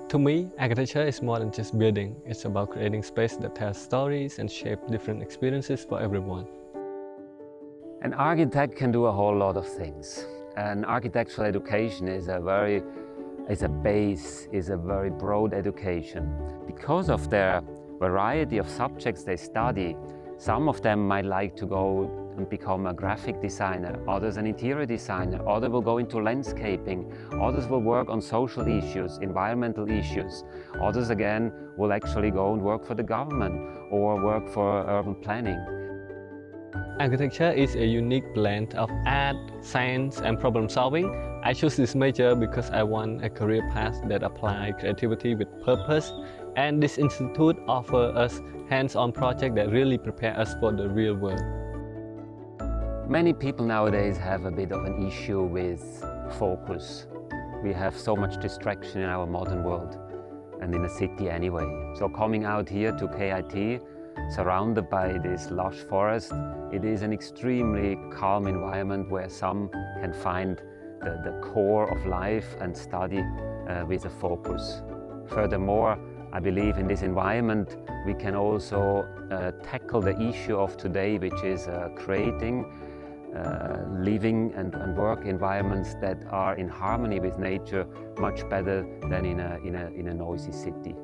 To me, architecture is more than just building. It's about creating space that tells stories and shape different experiences for everyone. An architect can do a whole lot of things. An architectural education is a very broad education. Because of their variety of subjects they study, some of them might like to go and become a graphic designer, others an interior designer, others will go into landscaping, others will work on social issues, environmental issues, others again will actually go and work for the government or work for urban planning. Architecture is a unique blend of art, science, and problem solving. I chose this major because I want a career path that applies creativity with purpose, and this institute offers us hands-on projects that really prepare us for the real world. Many people nowadays have a bit of an issue with focus. We have so much distraction in our modern world and in the city anyway. So coming out here to KIT, surrounded by this lush forest, it is an extremely calm environment where some can find the core of life and study with a focus. Furthermore, I believe in this environment we can also tackle the issue of today, which is creating living and work environments that are in harmony with nature much better than in a noisy city.